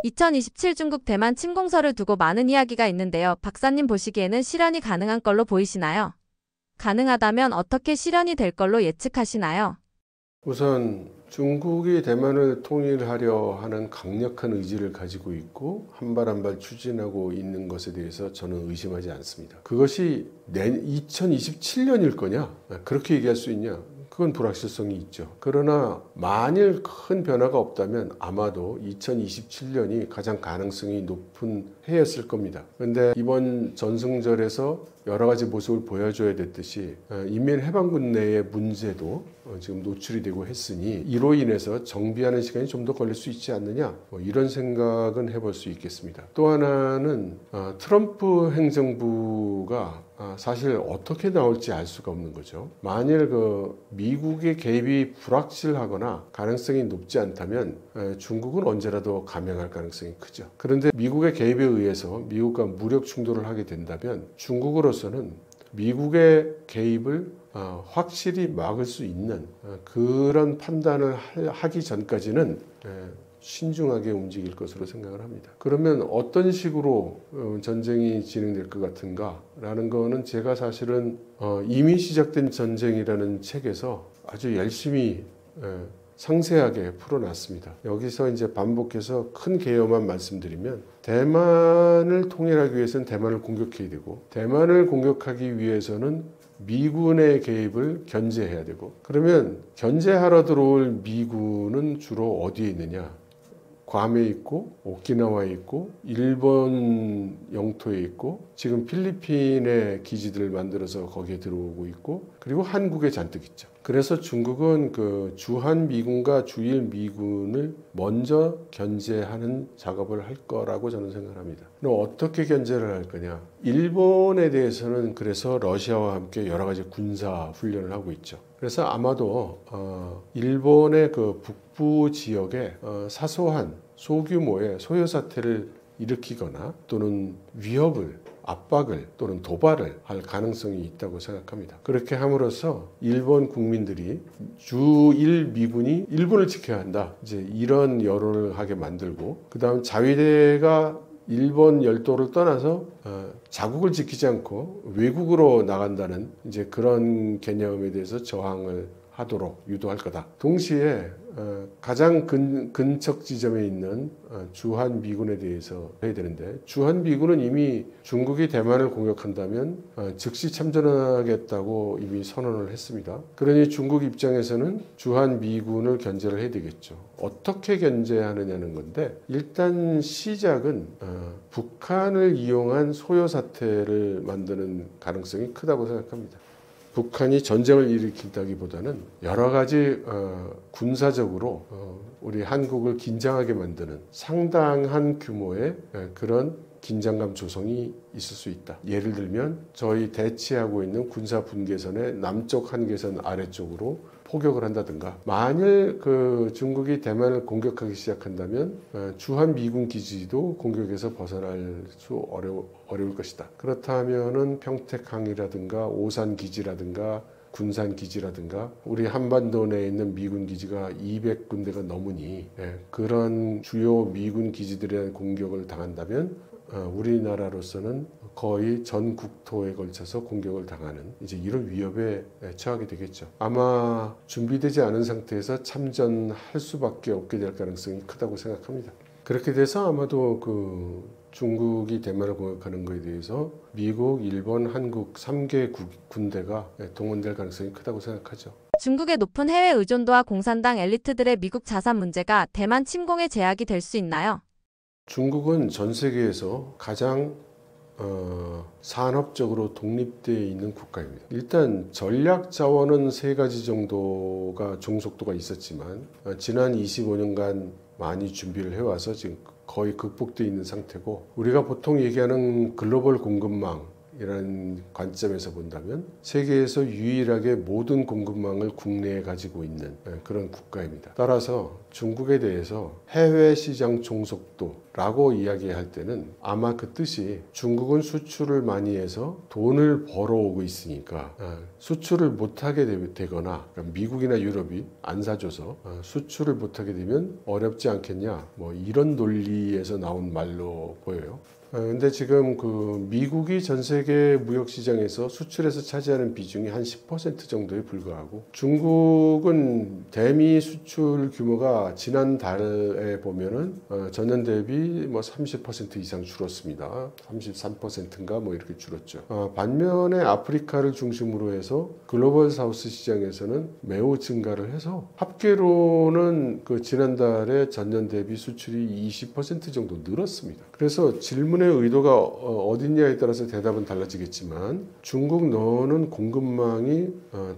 2027 중국 대만 침공설을 두고 많은 이야기가 있는데요. 박사님 보시기에는 실현이 가능한 걸로 보이시나요? 가능하다면 어떻게 실현이 될 걸로 예측하시나요? 우선 중국이 대만을 통일하려 하는 강력한 의지를 가지고 있고 한 발 한 발 추진하고 있는 것에 대해서 저는 의심하지 않습니다. 그것이 2027년일 거냐? 그렇게 얘기할 수 있냐? 그건 불확실성이 있죠. 그러나 만일 큰 변화가 없다면 아마도 2027년이 가장 가능성이 높은 해였을 겁니다. 그런데 이번 전승절에서 여러 가지 모습을 보여줘야 됐듯이 인민해방군 내의 문제도 지금 노출이 되고 했으니 이로 인해서 정비하는 시간이 좀 더 걸릴 수 있지 않느냐, 이런 생각은 해볼 수 있겠습니다. 또 하나는 트럼프 행정부가 사실 어떻게 나올지 알 수가 없는 거죠. 만일 미국의 개입이 불확실하거나 가능성이 높지 않다면 중국은 언제라도 감행할 가능성이 크죠. 그런데 미국의 개입에 의해서 미국과 무력 충돌을 하게 된다면 중국으로서는 미국의 개입을 확실히 막을 수 있는 그런 판단을 하기 전까지는 신중하게 움직일 것으로 생각을 합니다. 그러면 어떤 식으로 전쟁이 진행될 것 같은가 라는 거는 제가 사실은 이미 시작된 전쟁이라는 책에서 아주 열심히 상세하게 풀어놨습니다. 여기서 이제 반복해서 큰 개요만 말씀드리면 대만을 통일하기 위해서는 대만을 공격해야 되고 대만을 공격하기 위해서는 미군의 개입을 견제해야 되고 그러면 견제하러 들어올 미군은 주로 어디에 있느냐? 괌에 있고 오키나와에 있고 일본 영토에 있고 지금 필리핀의 기지들을 만들어서 거기에 들어오고 있고 그리고 한국에 잔뜩 있죠. 그래서 중국은 주한 미군과 주일 미군을 먼저 견제하는 작업을 할 거라고 저는 생각합니다. 그럼 어떻게 견제를 할 거냐? 일본에 대해서는 그래서 러시아와 함께 여러 가지 군사 훈련을 하고 있죠. 그래서 아마도 일본의 북부 지역에 사소한 소규모의 소요 사태를 일으키거나 또는 위협을 압박을 또는 도발을 할 가능성이 있다고 생각합니다. 그렇게 함으로써 일본 국민들이 주일 미군이 일본을 지켜야 한다. 이제 이런 여론을 하게 만들고 그다음 자위대가 일본 열도를 떠나서 자국을 지키지 않고 외국으로 나간다는 이제 그런 개념에 대해서 저항을 하도록 유도할 거다. 동시에 가장 근척 지점에 있는 주한 미군에 대해서 해야 되는데 주한 미군은 이미 중국이 대만을 공격한다면 즉시 참전하겠다고 이미 선언을 했습니다. 그러니 중국 입장에서는 주한 미군을 견제를 해야 되겠죠. 어떻게 견제하느냐는 건데 일단 시작은 북한을 이용한 소요 사태를 만드는 가능성이 크다고 생각합니다. 북한이 전쟁을 일으킨다기보다는 여러 가지 군사적으로 우리 한국을 긴장하게 만드는 상당한 규모의 그런 긴장감 조성이 있을 수 있다. 예를 들면 저희 대치하고 있는 군사 분계선의 남쪽 한계선 아래쪽으로 포격을 한다든가 만일 중국이 대만을 공격하기 시작한다면 주한 미군 기지도 공격에서 벗어날 수 어려울 것이다. 그렇다면은 평택항이라든가 오산 기지라든가 군산 기지라든가 우리 한반도 내에 있는 미군 기지가 200군데가 넘으니 그런 주요 미군 기지들에 대한 공격을 당한다면 우리나라로서는 거의 전 국토에 걸쳐서 공격을 당하는 이제 이런 위협에 처하게 되겠죠. 아마 준비되지 않은 상태에서 참전할 수밖에 없게 될 가능성이 크다고 생각합니다. 그렇게 돼서 아마도 중국이 대만을 공격하는 것에 대해서 미국, 일본, 한국 3개 군대가 동원될 가능성이 크다고 생각하죠. 중국의 높은 해외 의존도와 공산당 엘리트들의 미국 자산 문제가 대만 침공의 제약이 될 수 있나요? 중국은 전 세계에서 가장 산업적으로 독립되어 있는 국가입니다. 일단 전략 자원은 세 가지 정도가 종속도가 있었지만 지난 25년간 많이 준비를 해와서 지금 거의 극복되어 있는 상태고 우리가 보통 얘기하는 글로벌 공급망 공급망이라는 관점에서 본다면 세계에서 유일하게 모든 공급망을 국내에 가지고 있는 그런 국가입니다. 따라서 중국에 대해서 해외 시장 종속도라고 이야기할 때는 아마 그 뜻이 중국은 수출을 많이 해서 돈을 벌어오고 있으니까 수출을 못하게 되거나 그러니까 미국이나 유럽이 안 사줘서 수출을 못하게 되면 어렵지 않겠냐, 뭐 이런 논리에서 나온 말로 보여요. 근데 지금 그 미국이 전 세계 무역 시장에서 수출에서 차지하는 비중이 한 10% 정도에 불과하고, 중국은 대미 수출 규모가 지난달에 보면은 전년 대비 뭐 30% 이상 줄었습니다. 33%인가 뭐 이렇게 줄었죠. 반면에 아프리카를 중심으로 해서 글로벌 사우스 시장에서는 매우 증가를 해서 합계로는 그 지난달에 전년 대비 수출이 20% 정도 늘었습니다. 그래서 질문의 의도가 어딨냐에 따라서 대답은 달라지겠지만, 중국 너는 공급망이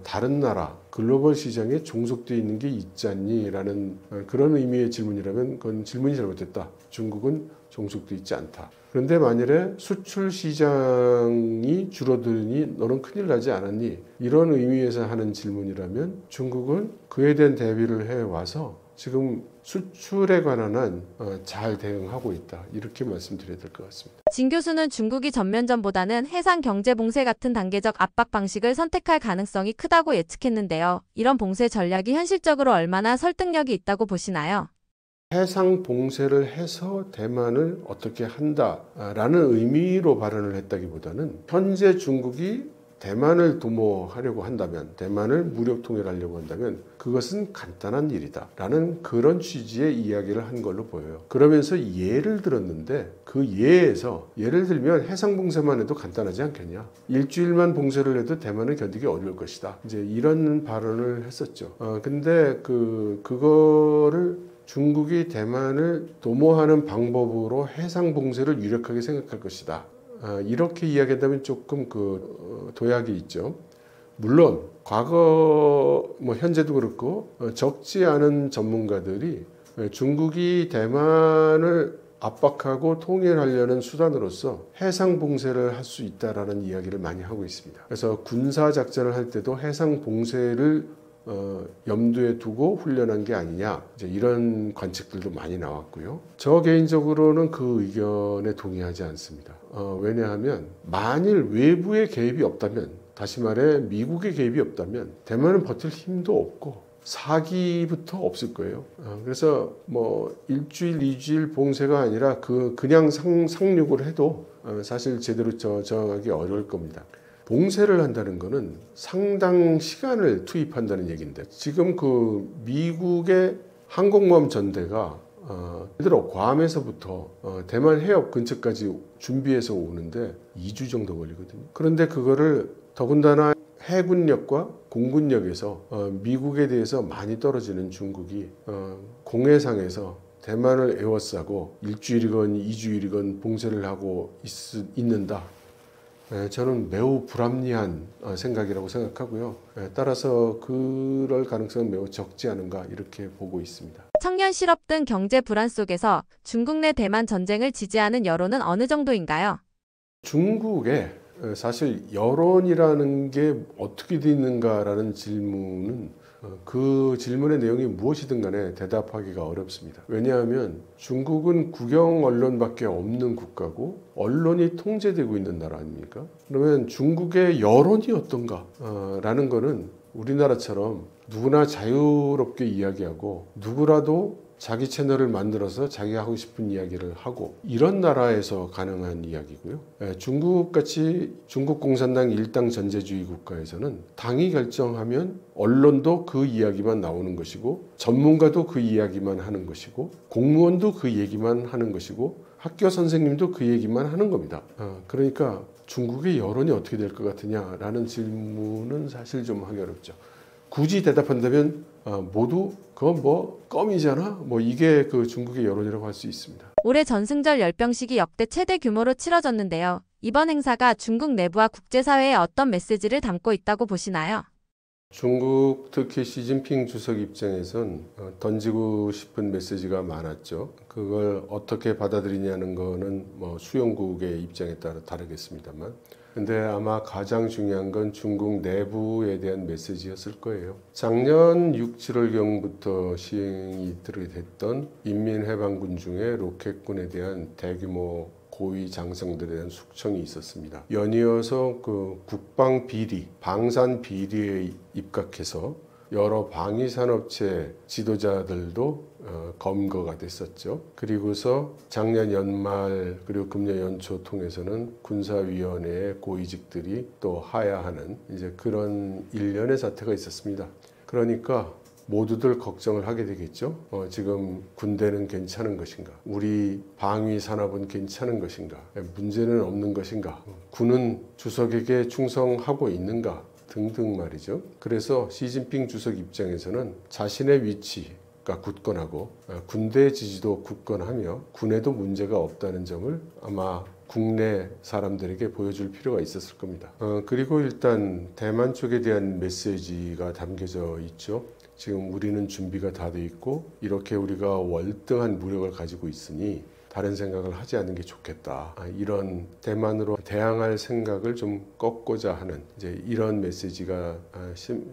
다른 나라 글로벌 시장에 종속되어 있는 게 있지 않니? 라는 그런 의미의 질문이라면 그건 질문이 잘못됐다. 중국은 종속되어 있지 않다. 그런데 만일에 수출 시장이 줄어드니 너는 큰일 나지 않았니? 이런 의미에서 하는 질문이라면 중국은 그에 대한 대비를 해와서 지금 수출에 관한 한 잘 대응하고 있다. 이렇게 말씀드려야 될 것 같습니다. 진 교수는 중국이 전면전보다는 해상 경제 봉쇄 같은 단계적 압박 방식을 선택할 가능성이 크다고 예측했는데요. 이런 봉쇄 전략이 현실적으로 얼마나 설득력이 있다고 보시나요? 해상 봉쇄를 해서 대만을 어떻게 한다라는 의미로 발언을 했다기보다는, 현재 중국이 대만을 도모하려고 한다면, 대만을 무력 통일하려고 한다면 그것은 간단한 일이다 라는 그런 취지의 이야기를 한 걸로 보여요. 그러면서 예를 들었는데, 그 예에서 예를 들면 해상 봉쇄만 해도 간단하지 않겠냐, 일주일만 봉쇄를 해도 대만은 견디기 어려울 것이다, 이제 이런 발언을 했었죠. 근데 그거를 중국이 대만을 도모하는 방법으로 해상 봉쇄를 유력하게 생각할 것이다, 이렇게 이야기한다면 조금 도약이 있죠. 물론 과거 현재도 그렇고 적지 않은 전문가들이 중국이 대만을 압박하고 통일하려는 수단으로서 해상 봉쇄를 할 수 있다라는 이야기를 많이 하고 있습니다. 그래서 군사 작전을 할 때도 해상 봉쇄를 염두에 두고 훈련한 게 아니냐, 이제 이런 관측들도 많이 나왔고요. 저 개인적으로는 그 의견에 동의하지 않습니다. 왜냐하면 만일 외부의 개입이 없다면, 다시 말해 미국의 개입이 없다면 대만은 버틸 힘도 없고 사기부터 없을 거예요. 그래서 뭐 일주일, 이주일 봉쇄가 아니라 그냥 상륙을 해도 사실 제대로 저항하기 어려울 겁니다. 봉쇄를 한다는 것은 상당 시간을 투입한다는 얘기인데, 지금 미국의 항공모함 전대가 예를 들어 괌에서부터 대만 해협 근처까지 준비해서 오는데 2주 정도 걸리거든요. 그런데 그거를 더군다나 해군력과 공군력에서 미국에 대해서 많이 떨어지는 중국이 공해상에서 대만을 에워싸고 일주일이건 2주일이건 봉쇄를 하고 있는다. 저는 매우 불합리한 생각이라고 생각하고요. 따라서 그럴 가능성은 매우 적지 않은가 이렇게 보고 있습니다. 청년 실업 등 경제 불안 속에서 중국 내 대만 전쟁을 지지하는 여론은 어느 정도인가요? 중국에 사실 여론이라는 게 어떻게 돼 있는가라는 질문은 그 질문의 내용이 무엇이든 간에 대답하기가 어렵습니다. 왜냐하면 중국은 국영 언론밖에 없는 국가고 언론이 통제되고 있는 나라 아닙니까? 그러면 중국의 여론이 어떤가 라는 거는 우리나라처럼 누구나 자유롭게 이야기하고 누구라도 자기 채널을 만들어서 자기가 하고 싶은 이야기를 하고, 이런 나라에서 가능한 이야기고요. 중국같이 중국 공산당 일당 전제주의 국가에서는 당이 결정하면 언론도 그 이야기만 나오는 것이고, 전문가도 그 이야기만 하는 것이고, 공무원도 그 얘기만 하는 것이고, 학교 선생님도 그 얘기만 하는 겁니다. 그러니까 중국의 여론이 어떻게 될 것 같으냐라는 질문은 사실 좀 하기 어렵죠. 굳이 대답한다면 모두 그건 뭐 껌이잖아, 뭐 이게 중국의 여론이라고 할 수 있습니다. 올해 전승절 열병식이 역대 최대 규모로 치러졌는데요. 이번 행사가 중국 내부와 국제사회에 어떤 메시지를 담고 있다고 보시나요? 중국, 특히 시진핑 주석 입장에선 던지고 싶은 메시지가 많았죠. 그걸 어떻게 받아들이냐는 거는 뭐 수용국의 입장에 따라 다르겠습니다만, 근데 아마 가장 중요한 건 중국 내부에 대한 메시지였을 거예요. 작년 6, 7월경부터 시행이 됐던 인민해방군 중에 로켓군에 대한 대규모 고위 장성들에 대한 숙청이 있었습니다. 연이어서 그 국방 비리, 방산 비리에 입각해서 여러 방위산업체 지도자들도 검거가 됐었죠. 그리고서 작년 연말 그리고 금년 연초 통해서는 군사위원회의 고위직들이 또 하야하는 이제 그런 일련의 사태가 있었습니다. 그러니까 모두들 걱정을 하게 되겠죠. 지금 군대는 괜찮은 것인가? 우리 방위 산업은 괜찮은 것인가? 문제는 없는 것인가? 군은 주석에게 충성하고 있는가? 등등 말이죠. 그래서 시진핑 주석 입장에서는 자신의 위치가 굳건하고 군대의 지지도 굳건하며 군에도 문제가 없다는 점을 아마 국내 사람들에게 보여줄 필요가 있었을 겁니다. 그리고 일단 대만 쪽에 대한 메시지가 담겨져 있죠. 지금 우리는 준비가 다 돼 있고 이렇게 우리가 월등한 무력을 가지고 있으니 다른 생각을 하지 않는 게 좋겠다. 이런 대만으로 대항할 생각을 좀 꺾고자 하는 이제 이런 메시지가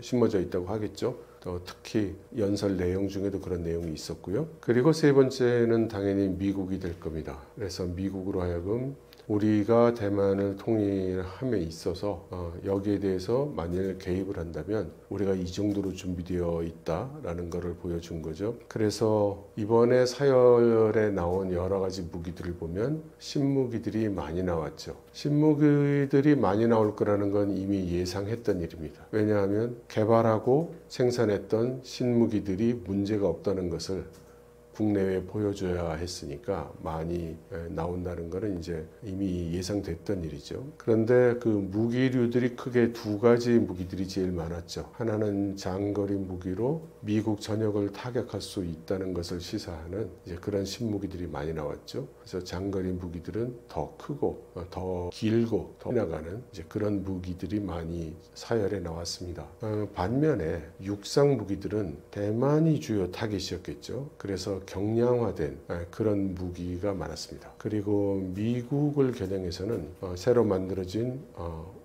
심어져 있다고 하겠죠. 또 특히 연설 내용 중에도 그런 내용이 있었고요. 그리고 세 번째는 당연히 미국이 될 겁니다. 그래서 미국으로 하여금 우리가 대만을 통일함에 있어서 여기에 대해서 만일 개입을 한다면 우리가 이 정도로 준비되어 있다라는 것을 보여준 거죠. 그래서 이번에 사열에 나온 여러 가지 무기들을 보면 신무기들이 많이 나왔죠. 신무기들이 많이 나올 거라는 건 이미 예상했던 일입니다. 왜냐하면 개발하고 생산했던 신무기들이 문제가 없다는 것을 국내에 보여줘야 했으니까 많이 나온다는 것은 이제 이미 예상됐던 일이죠. 그런데 그 무기류들이 크게 두 가지 무기들이 제일 많았죠. 하나는 장거리 무기로 미국 전역을 타격할 수 있다는 것을 시사하는 이제 그런 신무기들이 많이 나왔죠. 그래서 장거리 무기들은 더 크고 더 길고 더 나가는 이제 그런 무기들이 많이 사열에 나왔습니다. 반면에 육상 무기들은 대만이 주요 타깃이었겠죠. 그래서 경량화된 그런 무기가 많았습니다. 그리고 미국을 겨냥해서는 새로 만들어진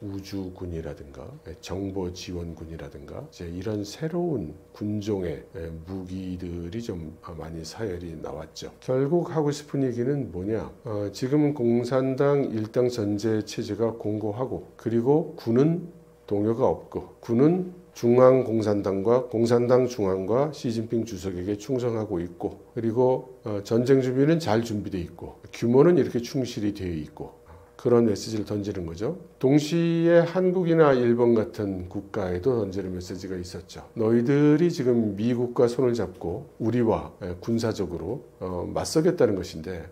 우주군이라든가 정보지원군이라든가 이제 이런 새로운 군종의 무기들이 좀 많이 사열이 나왔죠. 결국 하고 싶은 얘기는 뭐냐? 지금은 공산당 일당 전제 체제가 공고하고 그리고 군은 동요가 없고 군은 중앙공산당과 공산당 중앙과 시진핑 주석에게 충성하고 있고 그리고 전쟁 준비는 잘 준비되어 있고 규모는 이렇게 충실히 되어 있고 그런 메시지를 던지는 거죠. 동시에 한국이나 일본 같은 국가에도 던지는 메시지가 있었죠. 너희들이 지금 미국과 손을 잡고 우리와 군사적으로 맞서겠다는 것인데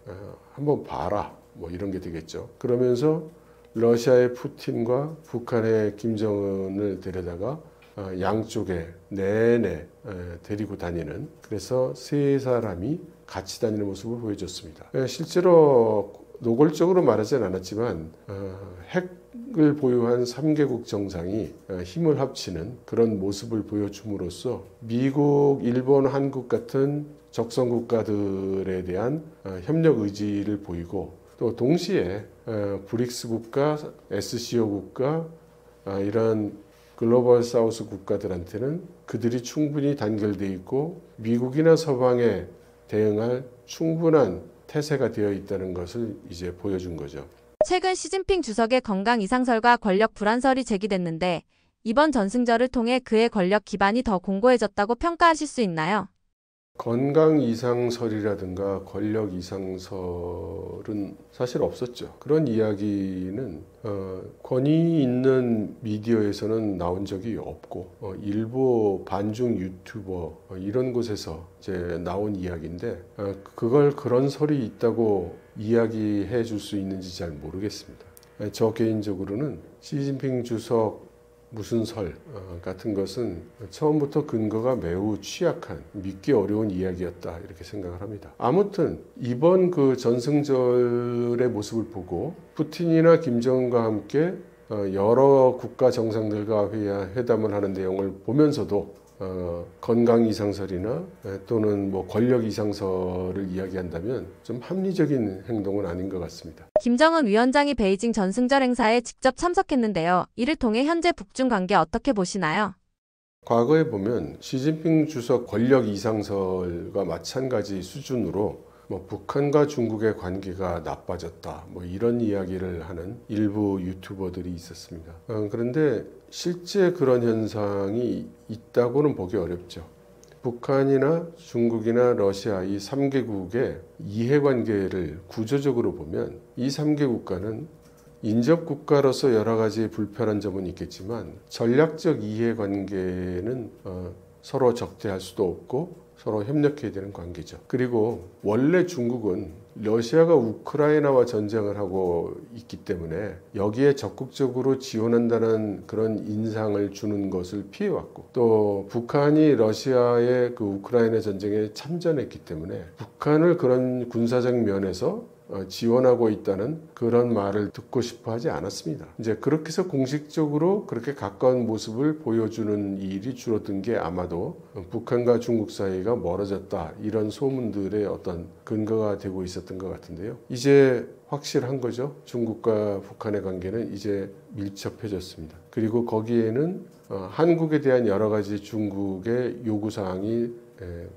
한번 봐라 뭐 이런 게 되겠죠. 그러면서 러시아의 푸틴과 북한의 김정은을 데려다가 양쪽에 내내 데리고 다니는 그래서 세 사람이 같이 다니는 모습을 보여줬습니다. 실제로 노골적으로 말하진 않았지만 핵을 보유한 3개국 정상이 힘을 합치는 그런 모습을 보여줌으로써 미국, 일본, 한국 같은 적성 국가들에 대한 협력 의지를 보이고 또 동시에 브릭스 국가, SCO 국가 이런 글로벌 사우스 국가들한테는 그들이 충분히 단결되어 있고 미국이나 서방에 대응할 충분한 태세가 되어 있다는 것을 이제 보여준 거죠. 최근 시진핑 주석의 건강 이상설과 권력 불안설이 제기됐는데 이번 전승절을 통해 그의 권력 기반이 더 공고해졌다고 평가하실 수 있나요? 건강 이상설이라든가 권력 이상설은 사실 없었죠. 그런 이야기는 권위 있는 미디어에서는 나온 적이 없고 일부 반중 유튜버 이런 곳에서 이제 나온 이야기인데 그걸 그런 설이 있다고 이야기해 줄 수 있는지 잘 모르겠습니다. 저 개인적으로는 시진핑 주석 무슨 설 같은 것은 처음부터 근거가 매우 취약한 믿기 어려운 이야기였다 이렇게 생각을 합니다. 아무튼 이번 그 전승절의 모습을 보고 푸틴이나 김정은과 함께 여러 국가 정상들과 회담을 하는 내용을 보면서도 건강 이상설이나 또는 뭐 권력 이상설을 이야기한다면 좀 합리적인 행동은 아닌 것 같습니다. 김정은 위원장이 베이징 전승절 행사에 직접 참석했는데요. 이를 통해 현재 북중 관계 어떻게 보시나요? 과거에 보면 시진핑 주석 권력 이상설과 마찬가지 수준으로 뭐 북한과 중국의 관계가 나빠졌다, 뭐 이런 이야기를 하는 일부 유튜버들이 있었습니다. 그런데 실제 그런 현상이 있다고는 보기 어렵죠. 북한이나 중국이나 러시아 이 3개국의 이해관계를 구조적으로 보면 이 3개 국가는 인접국가로서 여러 가지 불편한 점은 있겠지만 전략적 이해관계는 서로 적대할 수도 없고 서로 협력해야 되는 관계죠. 그리고 원래 중국은 러시아가 우크라이나와 전쟁을 하고 있기 때문에 여기에 적극적으로 지원한다는 그런 인상을 주는 것을 피해왔고, 또 북한이 러시아의 그 우크라이나 전쟁에 참전했기 때문에 북한을 그런 군사적 면에서 지원하고 있다는 그런 말을 듣고 싶어 하지 않았습니다. 이제 그렇게 해서 공식적으로 그렇게 가까운 모습을 보여주는 일이 줄어든 게 아마도 북한과 중국 사이가 멀어졌다, 이런 소문들의 어떤 근거가 되고 있었던 것 같은데요. 이제 확실한 거죠. 중국과 북한의 관계는 이제 밀접해졌습니다. 그리고 거기에는 한국에 대한 여러 가지 중국의 요구사항이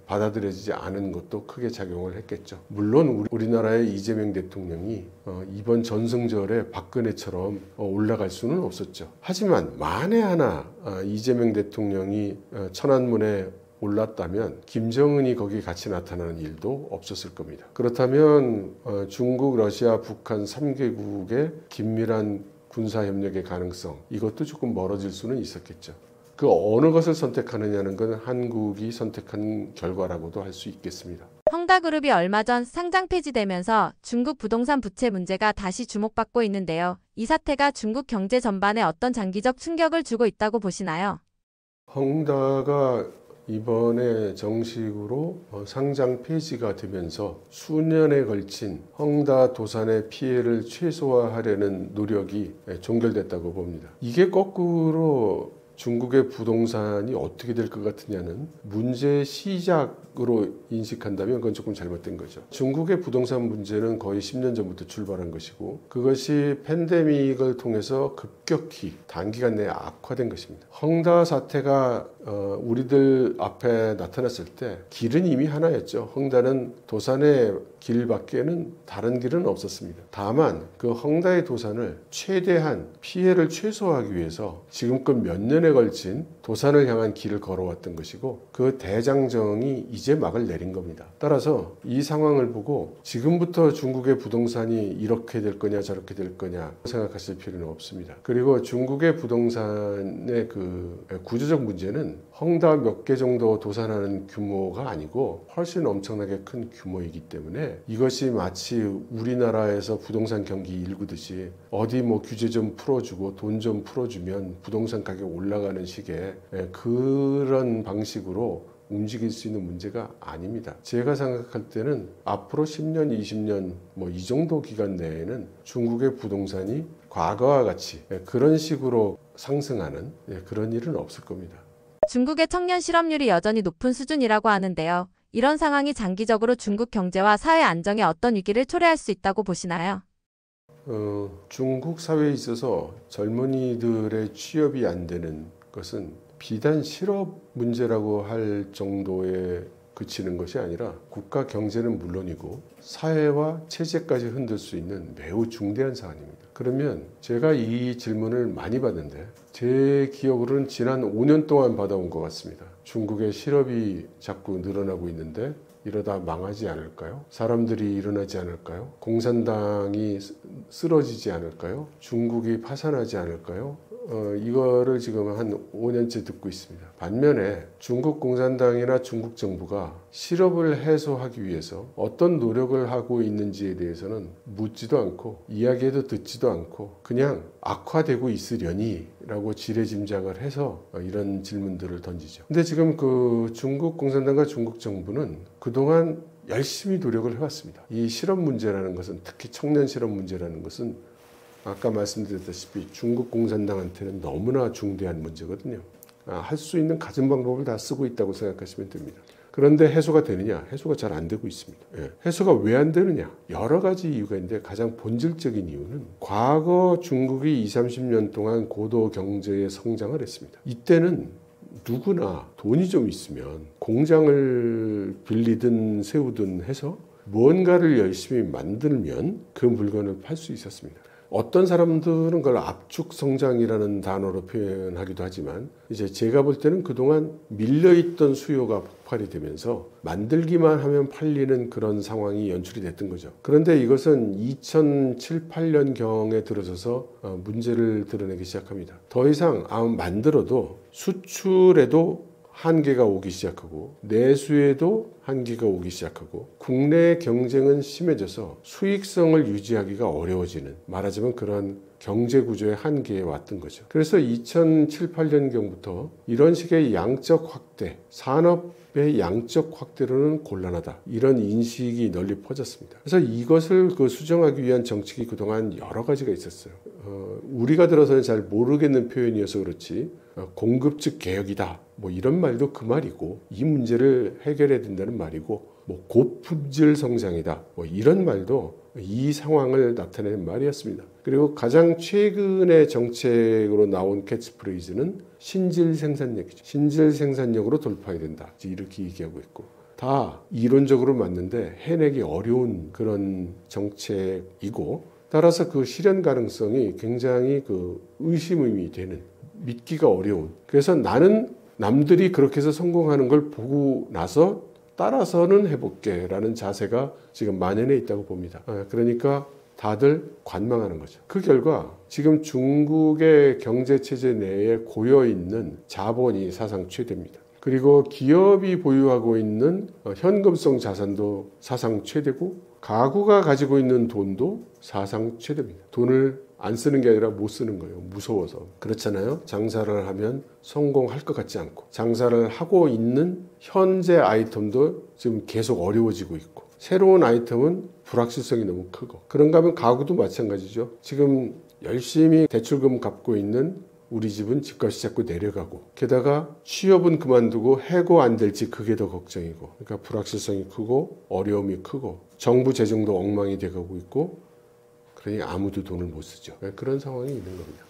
받아들여지지 않은 것도 크게 작용을 했겠죠. 물론 우리나라의 이재명 대통령이 이번 전승절에 박근혜처럼 올라갈 수는 없었죠. 하지만 만에 하나 이재명 대통령이 천안문에 올랐다면 김정은이 거기 같이 나타나는 일도 없었을 겁니다. 그렇다면 중국, 러시아, 북한 3개국의 긴밀한 군사협력의 가능성, 이것도 조금 멀어질 수는 있었겠죠. 그 어느 것을 선택하느냐는 건 한국이 선택한 결과라고도 할 수 있겠습니다. 헝다그룹이 얼마 전 상장 폐지되면서 중국 부동산 부채 문제가 다시 주목받고 있는데요. 이 사태가 중국 경제 전반에 어떤 장기적 충격을 주고 있다고 보시나요? 헝다가 이번에 정식으로 상장 폐지가 되면서 수년에 걸친 헝다 도산의 피해를 최소화하려는 노력이 종결됐다고 봅니다. 이게 거꾸로 중국의 부동산이 어떻게 될 것 같으냐는 문제의 시작으로 인식한다면 그건 조금 잘못된 거죠. 중국의 부동산 문제는 거의 10년 전부터 출발한 것이고, 그것이 팬데믹을 통해서 급격히 단기간 내에 악화된 것입니다. 헝다 사태가 우리들 앞에 나타났을 때 길은 이미 하나였죠. 헝다는 도산의 길밖에는 다른 길은 없었습니다. 다만 그 헝다의 도산을 최대한 피해를 최소화하기 위해서 지금껏 몇 년에 걸친 도산을 향한 길을 걸어왔던 것이고, 그 대장정이 이제 막을 내린 겁니다. 따라서 이 상황을 보고 지금부터 중국의 부동산이 이렇게 될 거냐 저렇게 될 거냐 생각하실 필요는 없습니다. 그리고 중국의 부동산의 그 구조적 문제는 헝다 몇 개 정도 도산하는 규모가 아니고 훨씬 엄청나게 큰 규모이기 때문에 이것이 마치 우리나라에서 부동산 경기 일구듯이 어디 뭐 규제 좀 풀어주고 돈 좀 풀어주면 부동산 가격 올라가는 식의 그런 방식으로 움직일 수 있는 문제가 아닙니다. 제가 생각할 때는 앞으로 10년, 20년 뭐 이 정도 기간 내에는 중국의 부동산이 과거와 같이 그런 식으로 상승하는 그런 일은 없을 겁니다. 중국의 청년 실업률이 여전히 높은 수준이라고 하는데요. 이런 상황이 장기적으로 중국 경제와 사회 안정에 어떤 위기를 초래할 수 있다고 보시나요? 중국 사회에 있어서 젊은이들의 취업이 안 되는 것은 비단 실업 문제라고 할 정도에 그치는 것이 아니라 국가 경제는 물론이고 사회와 체제까지 흔들 수 있는 매우 중대한 사안입니다. 그러면 제가 이 질문을 많이 받는데 제 기억으로는 지난 5년 동안 받아온 것 같습니다. 중국의 실업이 자꾸 늘어나고 있는데 이러다 망하지 않을까요? 사람들이 일어나지 않을까요? 공산당이 쓰러지지 않을까요? 중국이 파산하지 않을까요? 이거를 지금 한 5년째 듣고 있습니다. 반면에 중국 공산당이나 중국 정부가 실업을 해소하기 위해서 어떤 노력을 하고 있는지에 대해서는 묻지도 않고 이야기해도 듣지도 않고 그냥 악화되고 있으려니 라고 지레짐작을 해서 이런 질문들을 던지죠. 근데 지금 그 중국 공산당과 중국 정부는 그동안 열심히 노력을 해왔습니다. 이 실업 문제라는 것은, 특히 청년 실업 문제라는 것은 아까 말씀드렸다시피 중국 공산당한테는 너무나 중대한 문제거든요. 할 수 있는 갖은 방법을 다 쓰고 있다고 생각하시면 됩니다. 그런데 해소가 되느냐? 해소가 잘 안 되고 있습니다. 해소가 왜 안 되느냐? 여러 가지 이유가 있는데 가장 본질적인 이유는 과거 중국이 20, 30년 동안 고도 경제의 성장을 했습니다. 이때는 누구나 돈이 좀 있으면 공장을 빌리든 세우든 해서 무언가를 열심히 만들면 그 물건을 팔 수 있었습니다. 어떤 사람들은 그걸 압축 성장이라는 단어로 표현하기도 하지만 이제 제가 볼 때는 그동안 밀려있던 수요가 폭발이 되면서 만들기만 하면 팔리는 그런 상황이 연출이 됐던 거죠. 그런데 이것은 2007, 8년경에 들어서서 문제를 드러내기 시작합니다. 더 이상 만들어도 수출에도 한계가 오기 시작하고 내수에도 한계가 오기 시작하고 국내 경쟁은 심해져서 수익성을 유지하기가 어려워지는, 말하자면 그런 경제 구조의 한계에 왔던 거죠. 그래서 2007, 8년경부터 이런 식의 양적 확대, 산업의 양적 확대로는 곤란하다, 이런 인식이 널리 퍼졌습니다. 그래서 이것을 수정하기 위한 정책이 그동안 여러 가지가 있었어요. 우리가 들어서는 잘 모르겠는 표현이어서 그렇지 공급측 개혁이다, 뭐 이런 말도 그 말이고, 이 문제를 해결해야 된다는 말이고, 뭐 고품질 성장이다, 뭐 이런 말도 이 상황을 나타내는 말이었습니다. 그리고 가장 최근의 정책으로 나온 캐치프레이즈는 신질 생산력이죠. 신질 생산력으로 돌파해야 된다, 이렇게 얘기하고 있고, 다 이론적으로 맞는데 해내기 어려운 그런 정책이고, 따라서 그 실현 가능성이 굉장히 의심이 되는, 믿기가 어려운. 그래서 나는 남들이 그렇게 해서 성공하는 걸 보고 나서 따라서는 해볼게 라는 자세가 지금 만연해 있다고 봅니다. 그러니까 다들 관망하는 거죠. 그 결과 지금 중국의 경제체제 내에 고여있는 자본이 사상 최대입니다. 그리고 기업이 보유하고 있는 현금성 자산도 사상 최대고, 가구가 가지고 있는 돈도 사상 최대입니다. 돈을 안 쓰는 게 아니라 못 쓰는 거예요. 무서워서. 그렇잖아요. 장사를 하면 성공할 것 같지 않고, 장사를 하고 있는 현재 아이템도 지금 계속 어려워지고 있고, 새로운 아이템은 불확실성이 너무 크고, 그런가 하면 가구도 마찬가지죠. 지금 열심히 대출금 갚고 있는 우리 집은 집값이 자꾸 내려가고, 게다가 취업은 그만두고 해고 안 될지 그게 더 걱정이고, 그러니까 불확실성이 크고 어려움이 크고, 정부 재정도 엉망이 돼가고 있고, 그러니 아무도 돈을 못 쓰죠. 그런 상황이 있는 겁니다.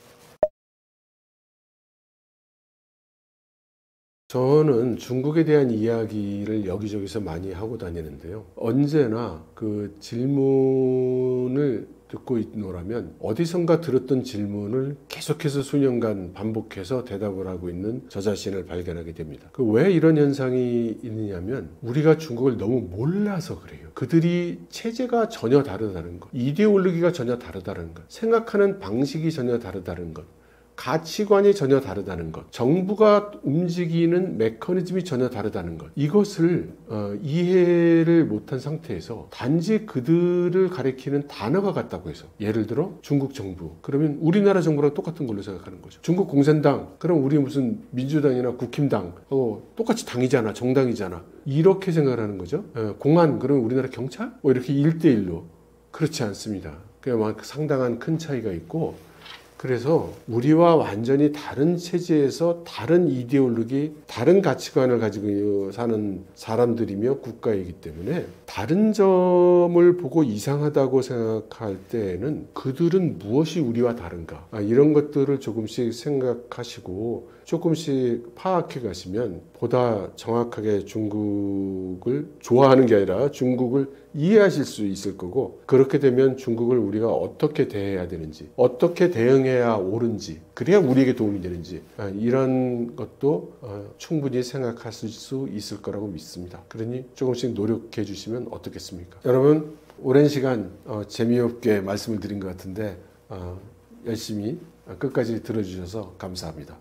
저는 중국에 대한 이야기를 여기저기서 많이 하고 다니는데요. 언제나 그 질문을 듣고 있노라면 어디선가 들었던 질문을 계속해서 수년간 반복해서 대답을 하고 있는 저 자신을 발견하게 됩니다. 왜 이런 현상이 있느냐면 우리가 중국을 너무 몰라서 그래요. 그들이 체제가 전혀 다르다는 것, 이데올로기가 전혀 다르다는 것, 생각하는 방식이 전혀 다르다는 것, 가치관이 전혀 다르다는 것, 정부가 움직이는 메커니즘이 전혀 다르다는 것, 이것을 이해를 못한 상태에서 단지 그들을 가리키는 단어가 같다고 해서, 예를 들어 중국 정부 그러면 우리나라 정부랑 똑같은 걸로 생각하는 거죠. 중국 공산당 그럼 우리 무슨 민주당이나 국힘당 똑같이 당이잖아, 정당이잖아, 이렇게 생각하는 거죠. 공안 그러면 우리나라 경찰? 이렇게 1대1로. 그렇지 않습니다. 그냥 상당한 큰 차이가 있고, 그래서 우리와 완전히 다른 체제에서 다른 이데올로기, 다른 가치관을 가지고 사는 사람들이며 국가이기 때문에 다른 점을 보고 이상하다고 생각할 때에는 그들은 무엇이 우리와 다른가, 이런 것들을 조금씩 생각하시고 조금씩 파악해 가시면 보다 정확하게 중국을 좋아하는 게 아니라 중국을 이해하실 수 있을 거고, 그렇게 되면 중국을 우리가 어떻게 대해야 되는지, 어떻게 대응해야 옳은지, 그래야 우리에게 도움이 되는지, 이런 것도 충분히 생각하실 수 있을 거라고 믿습니다. 그러니 조금씩 노력해 주시면 어떻겠습니까? 여러분, 오랜 시간 재미없게 말씀을 드린 것 같은데 열심히 끝까지 들어주셔서 감사합니다.